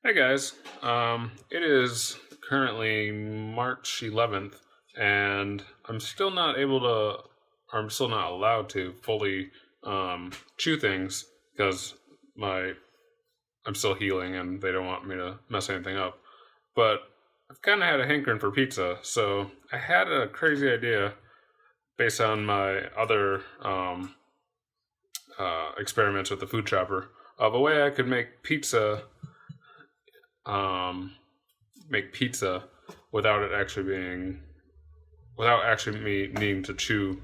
Hi guys. It is currently March 11th, and I'm still not allowed to fully chew things because I'm still healing and they don't want me to mess anything up. But I've kind of had a hankering for pizza, so I had a crazy idea based on my other experiments with the food chopper of a way I could make pizza without actually me needing to chew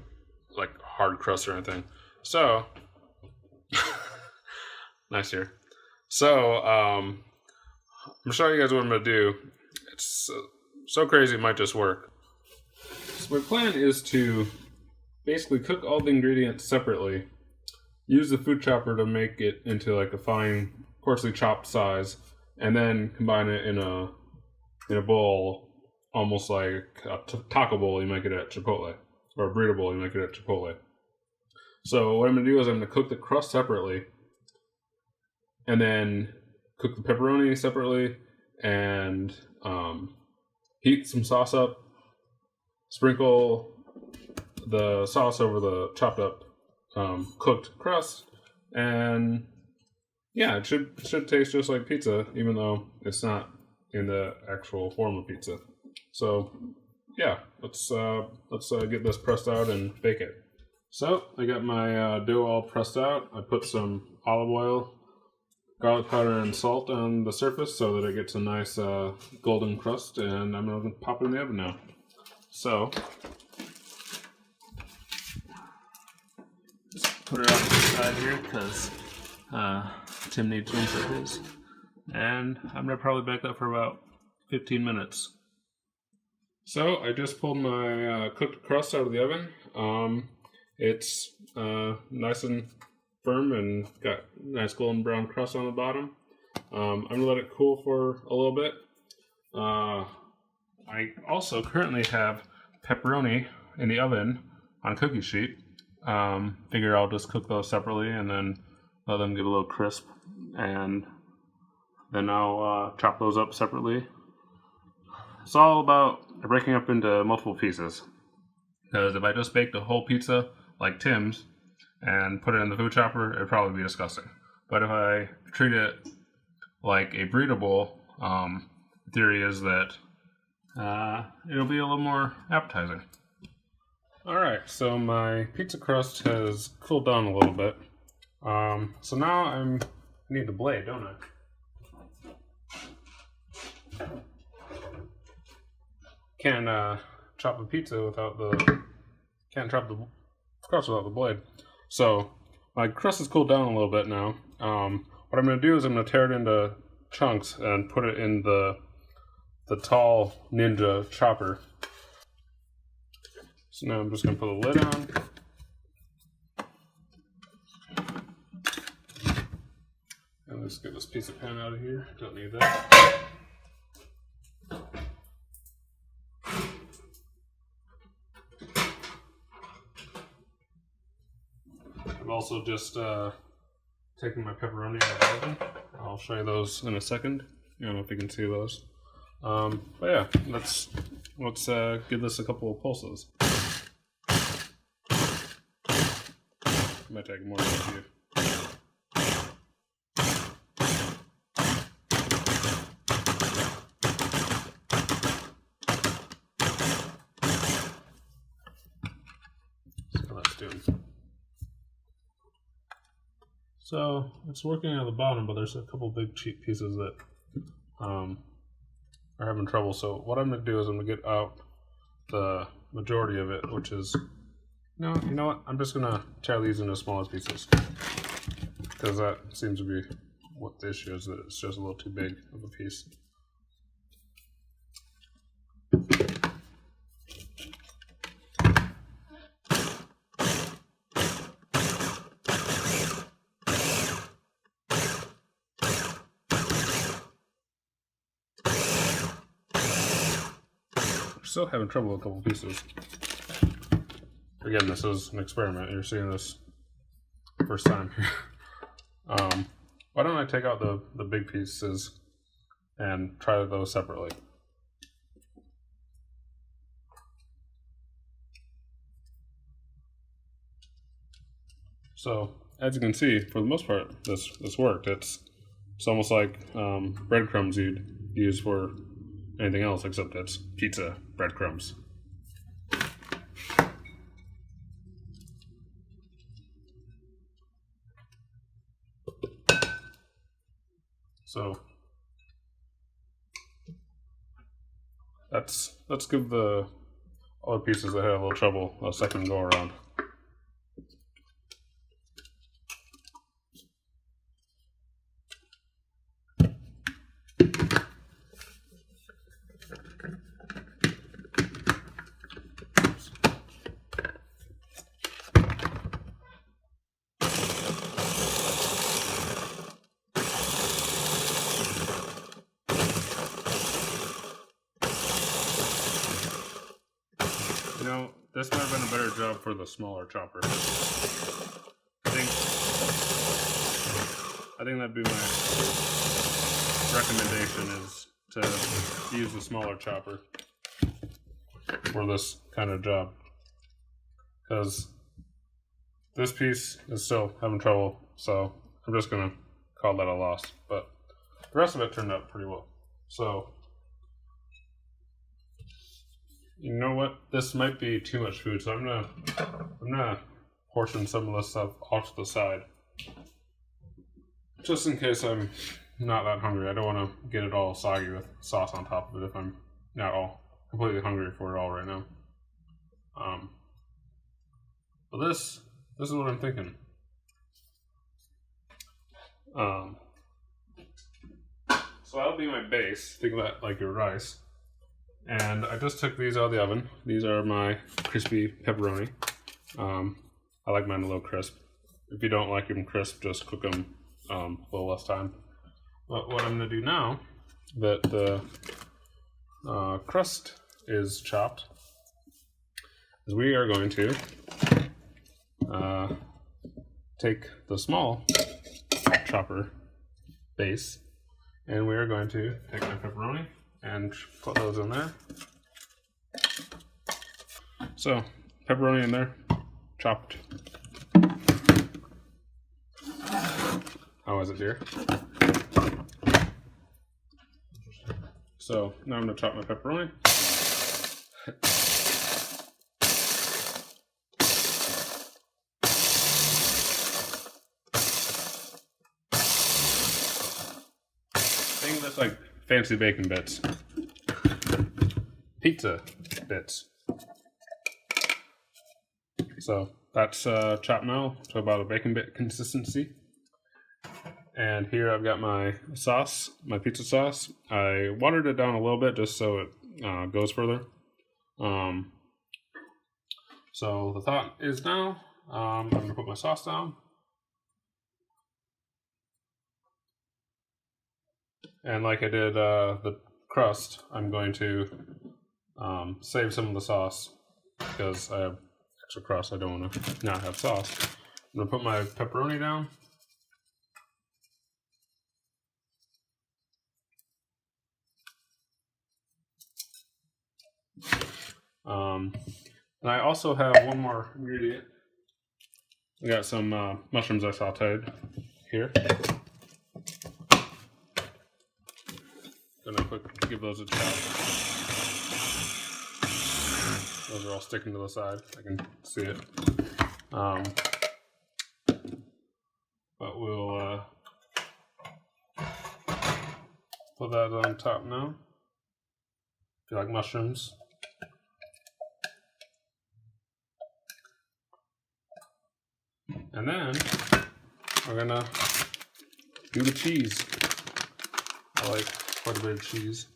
like hard crust or anything. So nice here. So I'm gonna show you guys what I'm gonna do. It's so crazy it might just work. So my plan is to basically cook all the ingredients separately, use the food chopper to make it into like a fine, coarsely chopped size, and then combine it in a bowl, almost like a taco bowl you might get at Chipotle, or a burrito bowl you might get at Chipotle. So what I'm going to do is I'm going to cook the crust separately, and then cook the pepperoni separately, and heat some sauce up, sprinkle the sauce over the chopped up cooked crust, and yeah, it should taste just like pizza, even though it's not in the actual form of pizza. So yeah, let's get this pressed out and bake it. So I got my dough all pressed out. I put some olive oil, garlic powder, and salt on the surface so that it gets a nice golden crust, and I'm gonna pop it in the oven now. So just put it off to the side here because Tim needs room for his. And I'm going to probably bake that for about 15 minutes. So I just pulled my cooked crust out of the oven. It's nice and firm and got nice golden brown crust on the bottom. I'm going to let it cool for a little bit. I also currently have pepperoni in the oven on a cookie sheet. Figure I'll just cook those separately and then let them get a little crisp, and then I'll chop those up separately. It's all about breaking up into multiple pieces, because if I just baked a whole pizza like Tim's and put it in the food chopper, it'd probably be disgusting. But if I treat it like a burrito bowl, the theory is that it'll be a little more appetizing. Alright, so my pizza crust has cooled down a little bit. So now I need the blade, don't I? Can't chop the crust without the blade. So my crust has cooled down a little bit now. What I'm going to do is I'm going to tear it into chunks and put it in the tall Ninja chopper. So now I'm just going to put the lid on. And let's get this piece of pan out of here. Don't need that. I've also just taken my pepperoni out of the oven. I'll show you those in a second. I don't know if you can see those. But yeah, let's give this a couple of pulses. Might take more than a few. So it's working at the bottom, but there's a couple big cheap pieces that are having trouble. So what I'm going to do is I'm going to get out the majority of it, which is, you know what? I'm just going to tear these into smaller pieces, because that seems to be what the issue is, that it's just a little too big of a piece. Still having trouble with a couple pieces. Again, this is an experiment. You're seeing this first time. Why don't I take out the big pieces and try those separately. So as you can see, for the most part, this worked. It's almost like breadcrumbs you'd use for anything else, except it's pizza breadcrumbs. So let's give the other pieces that had a little trouble a second go around. You know, this might have been a better job for the smaller chopper. I think that'd be my recommendation, is to use the smaller chopper for this kind of job, because this piece is still having trouble, so I'm just gonna call that a loss. But the rest of it turned out pretty well. So you know what? This might be too much food, so I'm gonna portion some of this stuff off to the side, just in case I'm not that hungry. I don't want to get it all soggy with sauce on top of it if I'm not all completely hungry for it all right now. But this is what I'm thinking. So that'll be my base. Think of that like your rice. And I just took these out of the oven. These are my crispy pepperoni. I like mine a little crisp. If you don't like them crisp, just cook them a little less time. But what I'm going to do now that the crust is chopped is we are going to take the small chopper base, and we are going to take my pepperoni and put those in there. So, pepperoni in there, chopped. How is it, dear? So, now I'm going to chop my pepperoni. Think that's like fancy bacon bits. Pizza bits. So that's chopped now to about a bacon bit consistency. And here I've got my sauce, my pizza sauce. I watered it down a little bit just so it goes further. So the thought is now I'm going to put my sauce down. And like I did the crust, I'm going to save some of the sauce because I have extra crust. I don't want to not have sauce. I'm going to put my pepperoni down. And I also have one more ingredient. I got some mushrooms I sauteed here. Gonna give those a chop. Those are all sticking to the side. I can see it. But we'll put that on top now. If you like mushrooms. And then we're gonna do the cheese. I like quite a bit of cheese.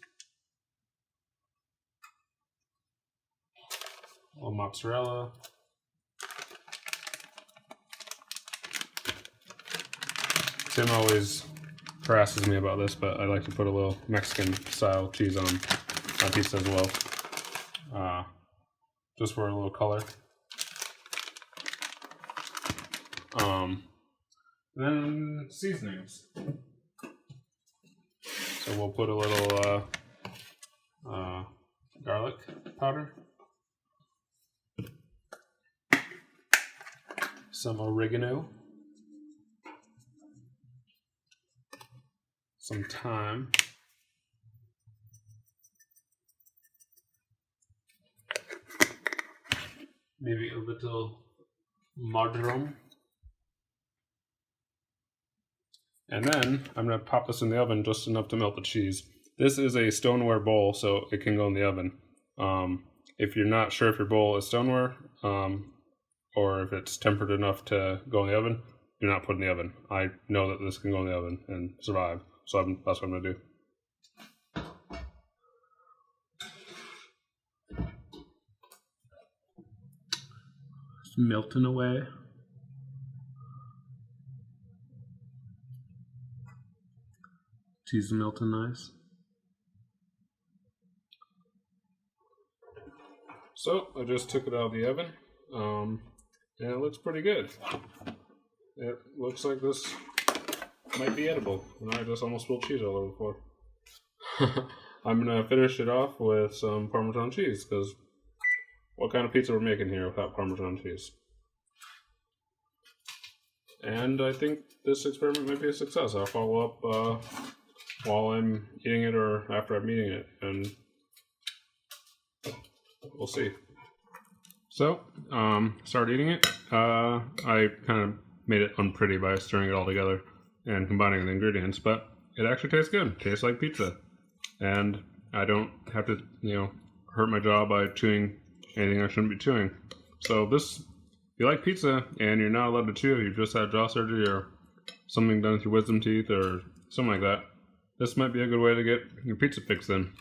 A little mozzarella. Tim always harasses me about this, but I like to put a little Mexican style cheese on my pizza as well. Just for a little color. And then seasonings. So we'll put a little garlic powder, some oregano, some thyme, maybe a little marjoram. And then I'm going to pop this in the oven just enough to melt the cheese. This is a stoneware bowl, so it can go in the oven. If you're not sure if your bowl is stoneware, or if it's tempered enough to go in the oven, do not put it in the oven. I know that this can go in the oven and survive, so that's what I'm going to do. It's melting away. Cheese is melting nice. So I just took it out of the oven, and it looks pretty good. It looks like this might be edible, and I just almost spilled cheese all over the floor. I'm gonna finish it off with some Parmesan cheese, because what kind of pizza we're making here without Parmesan cheese? And I think this experiment might be a success. I'll follow up while I'm eating it or after I'm eating it, and we'll see. So, started eating it. I kind of made it unpretty by stirring it all together and combining the ingredients, but it actually tastes good. It tastes like pizza. And I don't have to, hurt my jaw by chewing anything I shouldn't be chewing. So this, if you like pizza and you're not allowed to chew, you've just had jaw surgery or something done with your wisdom teeth or something like that, this might be a good way to get your pizza fix in.